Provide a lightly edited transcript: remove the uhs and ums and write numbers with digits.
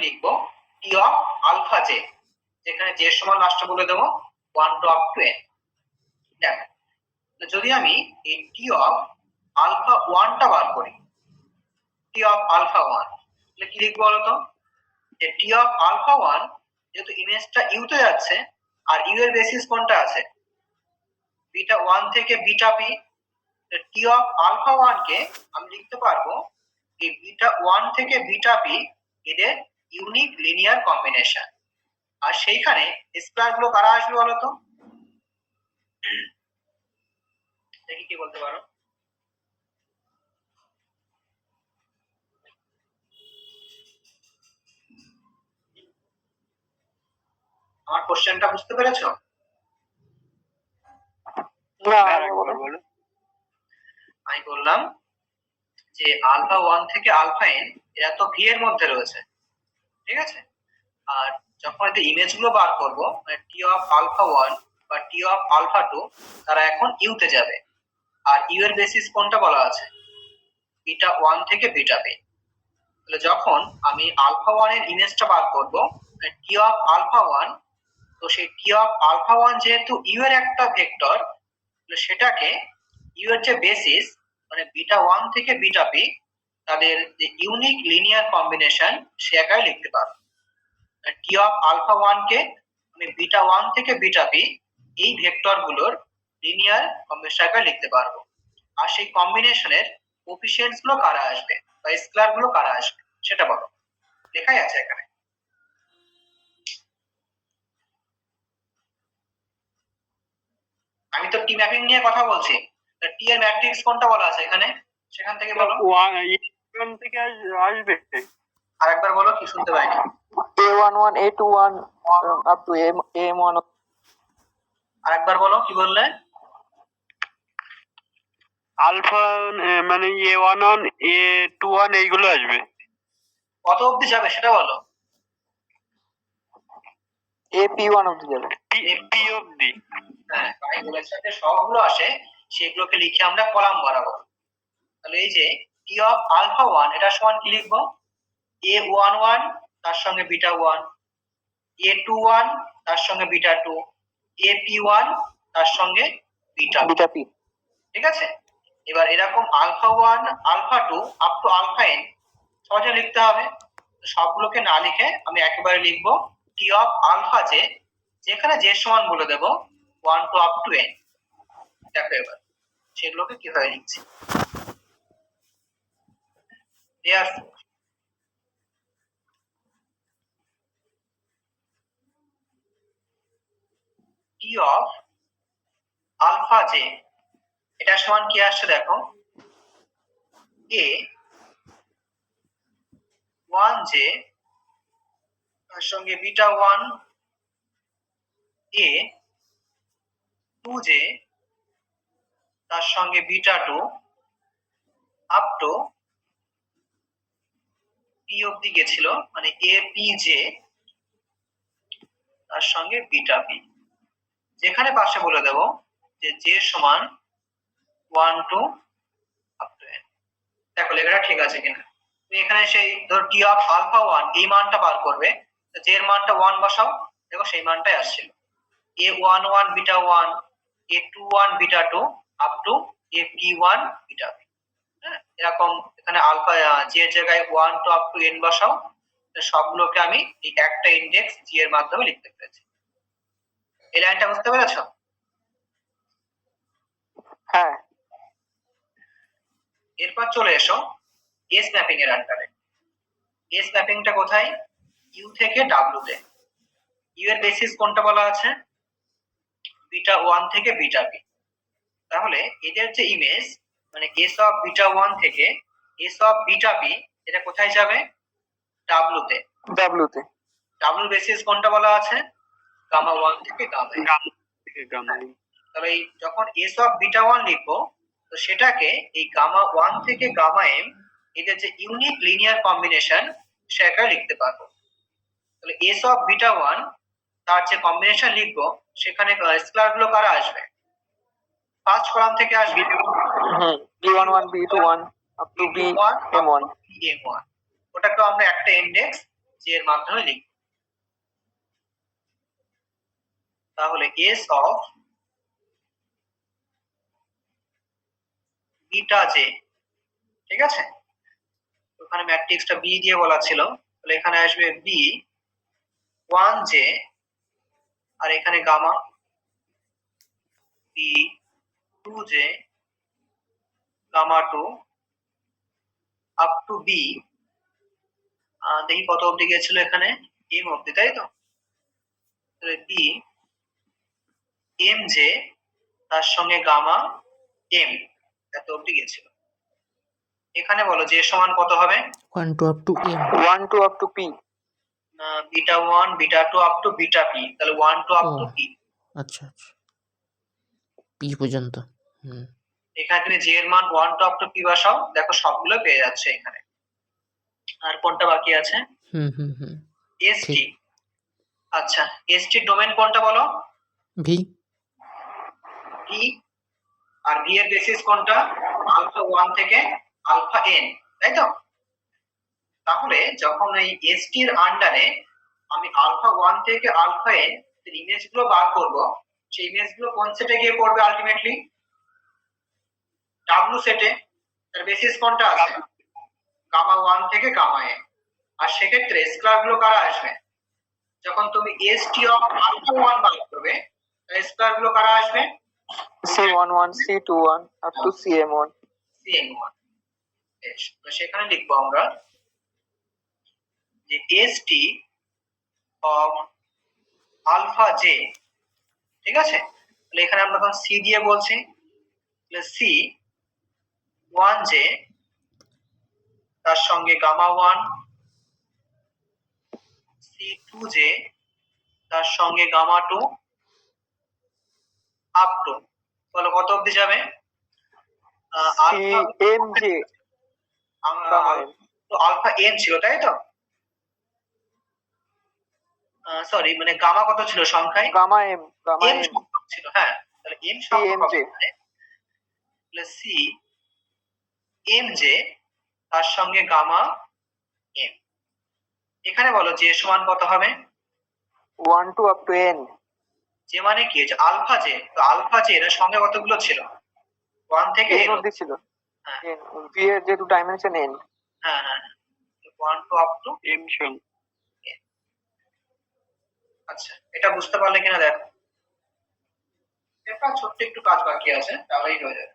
লিখবো টি of alpha J, যেখানে J সমান লাস্টে বলে দেবো 1 টু আপ টু n। দেখ, যদি আমি এই টি অফ আলফা 1 টা বার করি, টি অফ আলফা 1, তাহলে কি লিখবো বলতো? যে টি অফ আলফা 1 যেহেতু ইমেজটা ইউ তে যাচ্ছে আর ইউ এর বেসিস কোনটা আছে? বিটা 1 থেকে beta p. T of alpha 1 কে আমি লিখতে পারবো এই বিটা 1 থেকে বিটা পি এদের ইউনিক লিনিয়ার কম্বিনেশন। আর সেইখানে স্কয়ার গুলো কারা আসবে বলতো? দেখি কি বলতে পারো। আমার কোশ্চেনটা বুঝতে পেরেছো? আমি বললাম যে আলফা 1 থেকে আলফা n এরা তো ভি এর মধ্যে রয়েছে, ঠিক আছে? আর যখন এদের ইমেজ গুলো বার করব, মানে টি অফ আলফা 1 বা টি অফ আলফা 2, তারা এখন ইউ তে যাবে। আর ইউ এর বেসিস কোনটা বলা আছে? বিটা 1 থেকে বিটা পি। তাহলে যখন আমি আলফা 1 এর ইমেজটা বার করব, মানে টি অফ আলফা 1, তো সেই টি অফ আলফা 1 যেহেতু ইউ এর একটা ভেক্টর, তাহলে সেটাকে ইউ এর যে বেসিস মানে বিটা 1 থেকে বিটা পি, তাদের যে ইউনিক লিনিয়ার কম্বিনেশন সে আকারে লিখতে পারবো। টি অফ আলফা 1 কে আমি বিটা 1 থেকে বিটা পি এই ভেক্টর গুলোর লিনিয়ার কম্বিনেশন আকারে লিখতে পারবো। আর সেই কম্বিনেশনের কোফিশিয়েন্টস গুলো কারা আসবে বা স্কেলার গুলো কারা আসবে সেটা বলো। লেখাই আছে এখানে। আমি তো টি ম্যাপিং নিয়ে কথা বলছি। টি এর ম্যাট্রিক্স কোনটা বলা আছে এখানে? সেখান থেকে বলো। 1 থেকে আসবে। আরেকবার বলো, কি শুনতে পাইনি। A11 A21 up to AM1। আরেকবার বলো, কি বললে? আলফা মানে A11 A21 এইগুলো আসবে। কত অবধি যাবে সেটা বলো। AP1 অবধি যাবে। পি অবধি। হ্যাঁ, এগুলোর সাথে সবগুলো আসে, সেগুলোকে লিখে আমরা কলাম বানাবো। তাহলে এই যে টি অফ আলফা 1 এটা সমান কি লিখবো? A11 তার সঙ্গে বিটা 1, A21 তার সঙ্গে বিটা 2, AP1 তার সঙ্গে বিটা পি। ঠিক আছে? এবার এরকম alpha 1 alpha 2 up to alpha n সহজে লিখতে হবে। সবগুলোকে না লিখে আমি একেবারে লিখবো টি অফ আলফা জে, যেখানে জে সমান বলে দেব 1 টু আপ টু n। দেখো এবার সেগুলোকে কিভাবে লিখছি। টি অফ আলফা জে এটা সমান কি আসছে দেখো, এ 1 জে তার সঙ্গে বিটা 1, এ 2 জে তার সঙ্গে বিটা 2 আপ টু পি অবধি গেছিল, মানে এ পি জে তার সঙ্গে বিটা পি, যেখানে পাশে বলে দেব যে জে সমান 1 টু আপ টু n। দেখো লেখাটা ঠিক আছে কিনা। তুমি এখানে সেই ধর টি অফ আলফা 1 এই মানটা বার করবে, জে এর মানটা 1 বসাও, দেখো সেই মানটাই আসছিল। A11 beta 1, A21 beta 2 up two AP1 beta P. হ্যাঁ, এরকম এখানে আলফা জে এর জায়গায় 1 টু আপ টু n বসাও, সবগুলোকে আমি এই একটা ইনডেক্স জি এর মাধ্যমে লিখতে পেরেছি। এই লাইনটা বুঝতে পেরেছো? হ্যাঁ। এরপর চলে এসো এস ম্যাপিং এর আন্ডারে। এস ম্যাপিংটা কোথায়? ইউ থেকে ডাব্লিউ তে। ইউ এর বেসিস কোনটা বলা আছে? বিটা 1 থেকে বিটা পি। তাহলে এদের যে ইমেজ মানে এস অফ বিটা 1 থেকে এস অফ বিটা পি, এটা কোথায় যাবে? ডাব্লিউ তে। ডাব্লিউ বেসিস কোনটা বলা আছে? গামা 1 থেকে গামা। তাহলে যখন এস অফ বিটা 1 লিখবো, তো সেটাকে এই গামা 1 থেকে গামা এম এদের যে ইউনিক লিনিয়ার কম্বিনেশন সেটা লিখতে পারবো। তাহলে এস অফ বিটা 1 তার যে কম্বিনেশন লিখবো, সেখানে স্কেলার গুলো কারা আসবে? ফার্স্ট কলাম থেকে আসবে B11 B21 up to BM1। ওটাকে আমরা একটা ইনডেক্স জে এর মাধ্যমে লিখব। তাহলে এস অফ বিটা জে, ঠিক আছে, ওখানে ম্যাট্রিক্সটা বি দিয়ে বলা ছিল, তাহলে এখানে আসবে বি 1 জে, আর এখানে gamma b 2 j gamma 2 up to b, দেখি কত অবধি গিয়েছিল এখানে, এম অবধি, তাই তো, তাহলে বি এম জে তার সঙ্গে গামা এম এত অবধি গিয়েছিল। এখানে বলো যে সমান কত হবে? 1 to up to m 1 to up to p. Beta 1 beta 2 up to beta p, তাহলে 1 টু আপ টু ও। পি। আচ্ছা আচ্ছা p পর্যন্ত। এখানে তুমি জে এর মান 1 টু আপ টু পি বসাও, দেখো সবগুলো পেয়ে যাচ্ছে এখানে। আর কোনটা বাকি আছে? এসটি। আচ্ছা, এসটি ডোমেন কোনটা বলো? v V. আর ভি এর বেসিস কোনটা? আলফা 1 থেকে আলফা এন, তাই তো? তাহলে যখন এই এসটি এর আন্ডারে আমি আলফা 1 থেকে আলফা এন এর ইমেজগুলো বার করব, সেই ইমেজগুলো কোন সেটে গিয়ে পড়বে আলটিমেটলি? ডাব্লিউ সেটে। তার বেসিস কোনটা আছে? গামা 1 থেকে গামা এন। আর সেক্ষেত্রে স্কয়ার গুলো কারা আসবে? যখন তুমি এসটি অফ আলফা 1 বার করবে, স্কয়ার গুলো কারা আসবে? C11, C21 up to CM1. CM1। বেশ, তো সেখানে লিখবো আমরা যে এসটি অফ আলফা জে, ঠিক আছে, তাহলে এখানে আমরা তখন সি দিয়ে বলছি, তাহলে সি 1 জে তার সঙ্গে গামা 1, সি 2 জে তার সঙ্গে গামা 2 আপ টু, বলো কত অবধি যাবে? CMJ. আলফা এন ছিল, তাই তো? সরি, মানে গামা কত ছিল সংখ্যায়? Gamma M. Gamma M M. সংখ্যক ছিল, হ্যাঁ, তাহলে এম সংখ্যক হবে CMJ. তাহলে সি এম জে তার সঙ্গে গামা এম। এখানে বলো যে সমান কত হবে? 1 to up to N. যে মানে কি, যে আলফা জে, তো আলফা জে এর সঙ্গে কতগুলো ছিল? 1 থেকে N n অবধি ছিল। হ্যাঁ N. V এর যেহেতু ডাইমেনশন N. হ্যাঁ হ্যাঁ 1 টু আপ টু। এম শূন্য। আচ্ছা, এটা বুঝতে পারলে কিনা দেখো, এটা ছোট্ট একটু কাজ বাকি আছে, তাহলেই হয়ে যাবে।